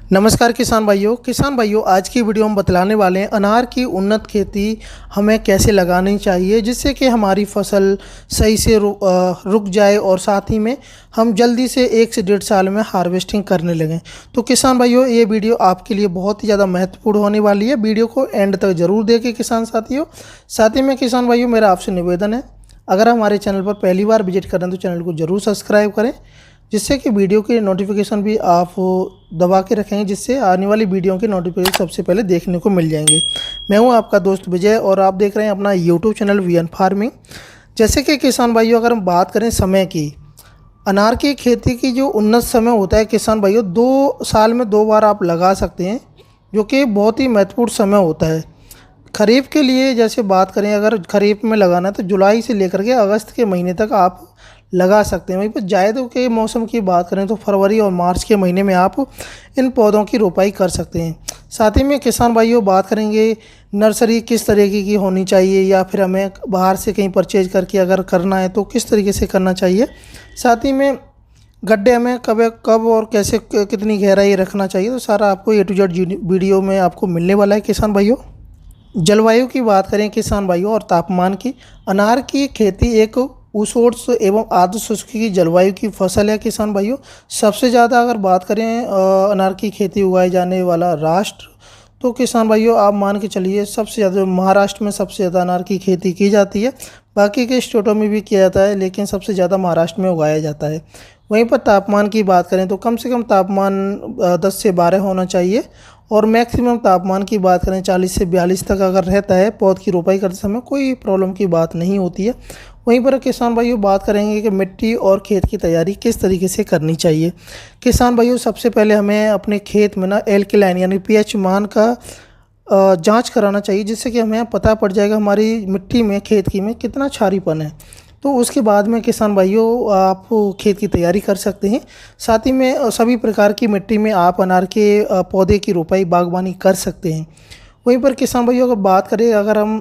नमस्कार किसान भाइयों आज की वीडियो हम बतलाने वाले हैं अनार की उन्नत खेती हमें कैसे लगानी चाहिए जिससे कि हमारी फसल सही से रुक जाए और साथ ही में हम जल्दी से 1 से 1.5 साल में हार्वेस्टिंग करने लगें। तो किसान भाइयों ये वीडियो आपके लिए बहुत ही ज़्यादा महत्वपूर्ण होने वाली है। वीडियो को एंड तक ज़रूर देखें किसान साथियों। साथ ही में किसान भाइयों मेरा आपसे निवेदन है, अगर हमारे चैनल पर पहली बार विजिट करें तो चैनल को ज़रूर सब्सक्राइब करें जिससे कि वीडियो की नोटिफिकेशन भी आप दबा के रखेंगे, जिससे आने वाली वीडियो की नोटिफिकेशन सबसे पहले देखने को मिल जाएंगे। मैं हूं आपका दोस्त विजय और आप देख रहे हैं अपना यूट्यूब चैनल वीएन फार्मिंग। जैसे कि किसान भाइयों अगर हम बात करें समय की, अनार की खेती की जो उन्नत समय होता है किसान भाइयों 2 साल में 2 बार आप लगा सकते हैं, जो कि बहुत ही महत्वपूर्ण समय होता है। खरीफ के लिए जैसे बात करें, अगर खरीफ में लगाना है तो जुलाई से लेकर के अगस्त के महीने तक आप लगा सकते हैं। वहीं पर जायद के मौसम की बात करें तो फरवरी और मार्च के महीने में आप इन पौधों की रोपाई कर सकते हैं। साथ ही में किसान भाइयों बात करेंगे नर्सरी किस तरीके की होनी चाहिए, या फिर हमें बाहर से कहीं परचेज करके अगर करना है तो किस तरीके से करना चाहिए। साथ ही में गड्ढे हमें कब और कैसे कितनी गहराई रखना चाहिए, तो सारा आपको A to Z वीडियो में आपको मिलने वाला है किसान भाइयों। जलवायु की बात करें किसान भाइयों और तापमान की, अनार की खेती एक उष्ण एवं आर्द्र शुष्क की जलवायु की फसल है किसान भाइयों। सबसे ज़्यादा अगर बात करें अनार की खेती उगाए जाने वाला राष्ट्र, तो किसान भाइयों आप मान के चलिए सबसे ज़्यादा महाराष्ट्र में सबसे ज़्यादा अनार की खेती की जाती है। बाकी के स्टेटों में भी किया जाता है लेकिन सबसे ज़्यादा महाराष्ट्र में उगाया जाता है। वहीं पर तापमान की बात करें तो कम से कम तापमान 10 से 12 होना चाहिए, और मैक्सिमम तापमान की बात करें 40 से 42 तक अगर रहता है पौध की रोपाई करते समय कोई प्रॉब्लम की बात नहीं होती है। वहीं पर किसान भाइयों बात करेंगे कि मिट्टी और खेत की तैयारी किस तरीके से करनी चाहिए। किसान भाइयों सबसे पहले हमें अपने खेत में ना एल्कलाइन यानी पीएच मान का जांच कराना चाहिए, जिससे कि हमें पता पड़ जाएगा हमारी मिट्टी में खेत की में कितना क्षारीपन है। तो उसके बाद में किसान भाइयों आप खेत की तैयारी कर सकते हैं। साथ ही में सभी प्रकार की मिट्टी में आप अनार के पौधे की रोपाई बागवानी कर सकते हैं। वहीं पर किसान भाइयों अगर बात करें, अगर हम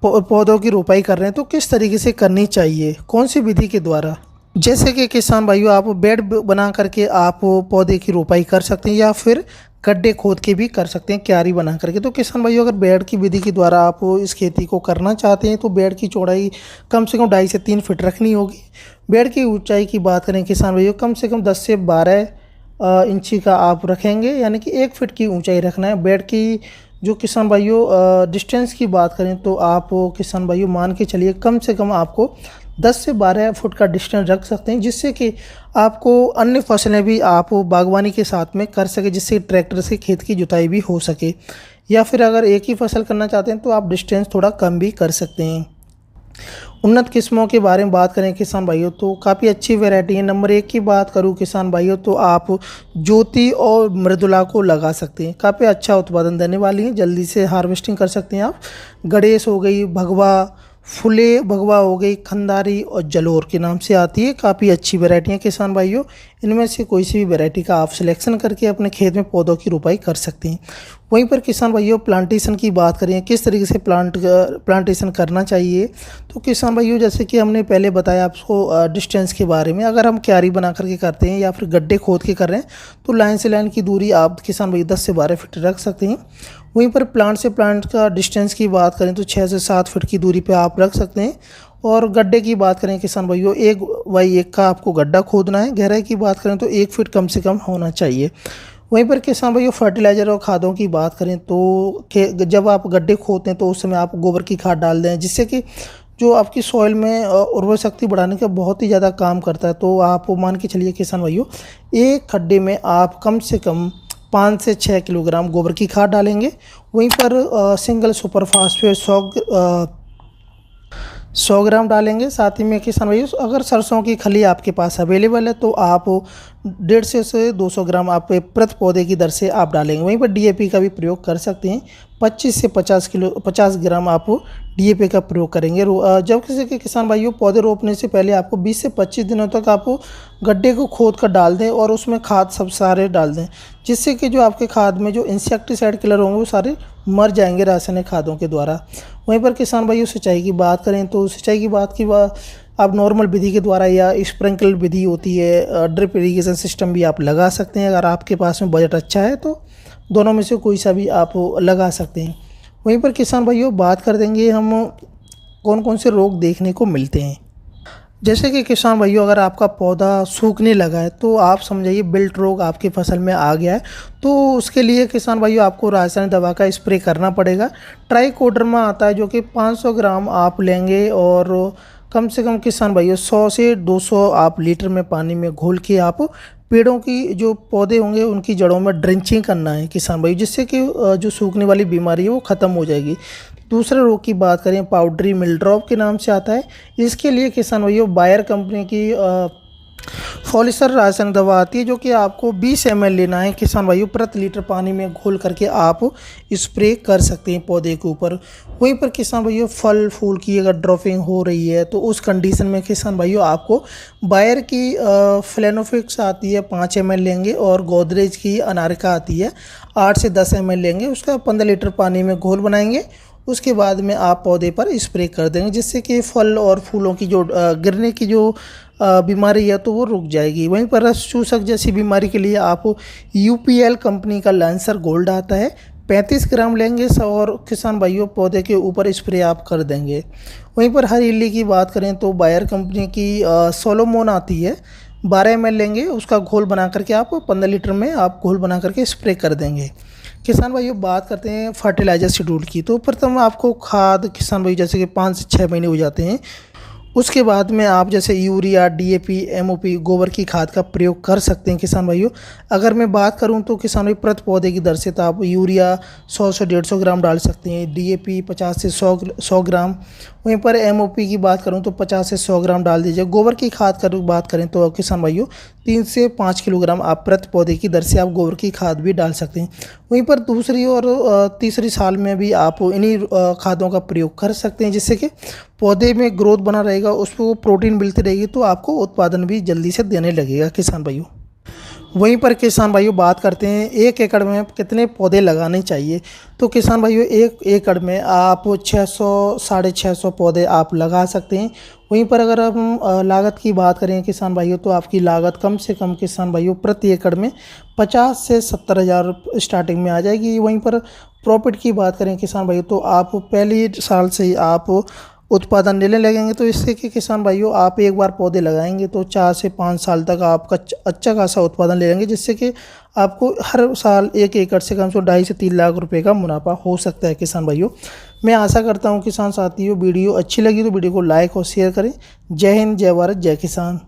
पौधों की रोपाई कर रहे हैं तो किस तरीके से करनी चाहिए, कौन सी विधि के द्वारा। जैसे कि किसान भाइयों आप बेड बना करके आप पौधे की रोपाई कर सकते हैं, या फिर गड्ढे खोद के भी कर सकते हैं क्यारी बना करके। तो किसान भाइयों अगर बेड की विधि के द्वारा आप इस खेती को करना चाहते हैं तो बेड की चौड़ाई कम से कम 2.5 से 3 फीट रखनी होगी। बेड की ऊंचाई की बात करें किसान भाइयों कम से कम 10 से 12 इंची का आप रखेंगे, यानी कि 1 फीट की ऊंचाई रखना है। बेड की जो किसान भाइयों डिस्टेंस की बात करें तो आप किसान भाइयों मान के चलिए कम से कम आपको 10 से 12 फुट का डिस्टेंस रख सकते हैं, जिससे कि आपको अन्य फसलें भी आप बागवानी के साथ में कर सके, जिससे ट्रैक्टर से खेत की जुताई भी हो सके। या फिर अगर एक ही फसल करना चाहते हैं तो आप डिस्टेंस थोड़ा कम भी कर सकते हैं। उन्नत किस्मों के बारे में बात करें किसान भाइयों तो काफ़ी अच्छी वैरायटी है। नंबर 1 की बात करूं किसान भाइयों तो आप ज्योति और मृदुला को लगा सकते हैं, काफ़ी अच्छा उत्पादन देने वाली हैं, जल्दी से हार्वेस्टिंग कर सकते हैं आप। गणेश हो गई, भगवा, फुले भगवा हो गई, खंदारी और जलोर के नाम से आती है। काफ़ी अच्छी वैरायटी है किसान भाइयों, इनमें से कोई सी भी वैरायटी का आप सिलेक्शन करके अपने खेत में पौधों की रोपाई कर सकते हैं। वहीं पर किसान भाइयों प्लांटेशन की बात करें, किस तरीके से प्लांटेशन करना चाहिए, तो किसान भाइयों जैसे कि हमने पहले बताया आपको डिस्टेंस के बारे में, अगर हम क्यारी बना करके करते हैं या फिर गड्ढे खोद के कर रहे हैं तो लाइन से लाइन की दूरी आप किसान भाई 10 से 12 फीट रख सकते हैं। वहीं पर प्लांट से प्लांट का डिस्टेंस की बात करें तो 6 से 7 फीट की दूरी पे आप रख सकते हैं। और गड्ढे की बात करें किसान भाइयों 1x1 का आपको गड्ढा खोदना है। गहराई की बात करें तो 1 फीट कम से कम होना चाहिए। वहीं पर किसान भाइयों फर्टिलाइज़र और खादों की बात करें तो जब आप गड्ढे खोदते हैं तो उस समय आप गोबर की खाद डाल दें, जिससे कि जो आपकी सॉइल में उर्वर शक्ति बढ़ाने का बहुत ही ज़्यादा काम करता है। तो आप मान के चलिए किसान भाइयों एक खड्डे में आप कम से कम 5 से 6 किलोग्राम गोबर की खाद डालेंगे। वहीं पर सिंगल सुपर फास्फेट 100 ग्राम डालेंगे। साथ ही में किसान भाइयों अगर सरसों की खली आपके पास अवेलेबल है तो आप 150 से 200 ग्राम आप प्रति पौधे की दर से आप डालेंगे। वहीं पर डीएपी का भी प्रयोग कर सकते हैं, 25 से 50 ग्राम आप डीएपी का प्रयोग करेंगे। जब किसी के किसान भाइयों पौधे रोपने से पहले आपको 20 से 25 दिनों तक आप गड्ढे को खोद कर डाल दें और उसमें खाद सब सारे डाल दें, जिससे कि जो आपके खाद में जो इंसेक्टिसाइड किलर होंगे वो सारे मर जाएंगे रासायनिक खादों के द्वारा। वहीं पर किसान भाइयों सिंचाई की बात करें तो सिंचाई की आप नॉर्मल विधि के द्वारा या स्प्रिंकल विधि होती है, ड्रिप इरिगेशन सिस्टम भी आप लगा सकते हैं। अगर आपके पास में बजट अच्छा है तो दोनों में से कोई सा भी आप लगा सकते हैं। वहीं पर किसान भाइयों बात कर देंगे हम कौन कौन से रोग देखने को मिलते हैं। जैसे कि किसान भाइयों अगर आपका पौधा सूखने लगा है तो आप समझिए बिल्ट रोग आपकी फसल में आ गया है, तो उसके लिए किसान भाइयों आपको रासायनिक दवा का स्प्रे करना पड़ेगा। ट्राइकोडर्मा आता है जो कि 500 ग्राम आप लेंगे और कम से कम किसान भाइयों 100 से 200 आप लीटर में पानी में घोल के आप पेड़ों की जो पौधे होंगे उनकी जड़ों में ड्रेंचिंग करना है किसान भाई, जिससे कि जो सूखने वाली बीमारी है वो ख़त्म हो जाएगी। दूसरे रोग की बात करें पाउडरी मिलड्रॉप के नाम से आता है। इसके लिए किसान भाइयों बायर कंपनी की फॉलिसर रासायनिक दवा आती है जो कि आपको 20 ml लेना है किसान भाइयों, प्रति लीटर पानी में घोल करके आप स्प्रे कर सकते हैं पौधे के ऊपर। वहीं पर किसान भाइयों फल फूल की अगर ड्रॉपिंग हो रही है तो उस कंडीशन में किसान भाइयों आपको बायर की फ्लेनोफिक्स आती है 5 ml लेंगे और गोदरेज की अनारिका आती है 8 से 10 ml लेंगे। उसका 15 लीटर पानी में घोल बनाएंगे, उसके बाद में आप पौधे पर स्प्रे कर देंगे, जिससे कि फल और फूलों की जो गिरने की जो बीमारी है तो वो रुक जाएगी। वहीं पर रस चूसक जैसी बीमारी के लिए आप UPL कंपनी का लांसर गोल्ड आता है 35 ग्राम लेंगे और किसान भाइयों पौधे के ऊपर स्प्रे आप कर देंगे। वहीं पर हर इल्ली की बात करें तो बायर कंपनी की सोलोमोन आती है 12 ml लेंगे, उसका घोल बना करके आप 15 लीटर में आप घोल बना करके स्प्रे कर देंगे। किसान भाइयों बात करते हैं फर्टिलाइज़र शेड्यूल की, तो प्रथम आपको खाद किसान भाई जैसे कि 5 से 6 महीने हो जाते हैं, उसके बाद में आप जैसे यूरिया DAP MOP गोबर की खाद का प्रयोग कर सकते हैं किसान भाइयों। अगर मैं बात करूं तो किसान भाई प्रति पौधे की दर से तो आप यूरिया 100 से 150 ग्राम डाल सकते हैं, DAP 50 से 100 ग्राम, वहीं पर MOP की बात करूं तो 50 से 100 ग्राम डाल दीजिए। गोबर की खाद की बात करें तो किसान भाइयों 3 से 5 किलोग्राम आप प्रति पौधे की दर से आप गोबर की खाद भी डाल सकते हैं। वहीं पर दूसरी और तीसरी साल में भी आप इन्हीं खादों का प्रयोग कर सकते हैं, जिससे कि पौधे में ग्रोथ बना रहेगा, उसको प्रोटीन मिलती रहेगी तो आपको उत्पादन भी जल्दी से देने लगेगा किसान भाइयों। वहीं पर किसान भाइयों बात करते हैं 1 एकड़ में कितने पौधे लगाने चाहिए, तो किसान भाइयों 1 एकड़ में आप 600 650 पौधे आप लगा सकते हैं। वहीं पर अगर हम लागत की बात करें किसान भाइयों तो आपकी लागत कम से कम किसान भाइयों प्रति एकड़ में 50 से 70 हज़ार स्टार्टिंग में आ जाएगी। वहीं पर प्रॉफिट की बात करें किसान भाइयों तो आप पहली साल से ही आप उत्पादन लेने लगेंगे, तो इससे कि किसान भाइयों आप एक बार पौधे लगाएंगे तो 4 से 5 साल तक आपका अच्छा खासा उत्पादन ले लेंगे, जिससे कि आपको हर साल 1 एकड़ से कम से 2.5 से 3 लाख रुपए का मुनाफा हो सकता है किसान भाइयों। मैं आशा करता हूं किसान साथियों वीडियो अच्छी लगी तो वीडियो को लाइक और शेयर करें। जय हिंद, जय भारत, जय किसान।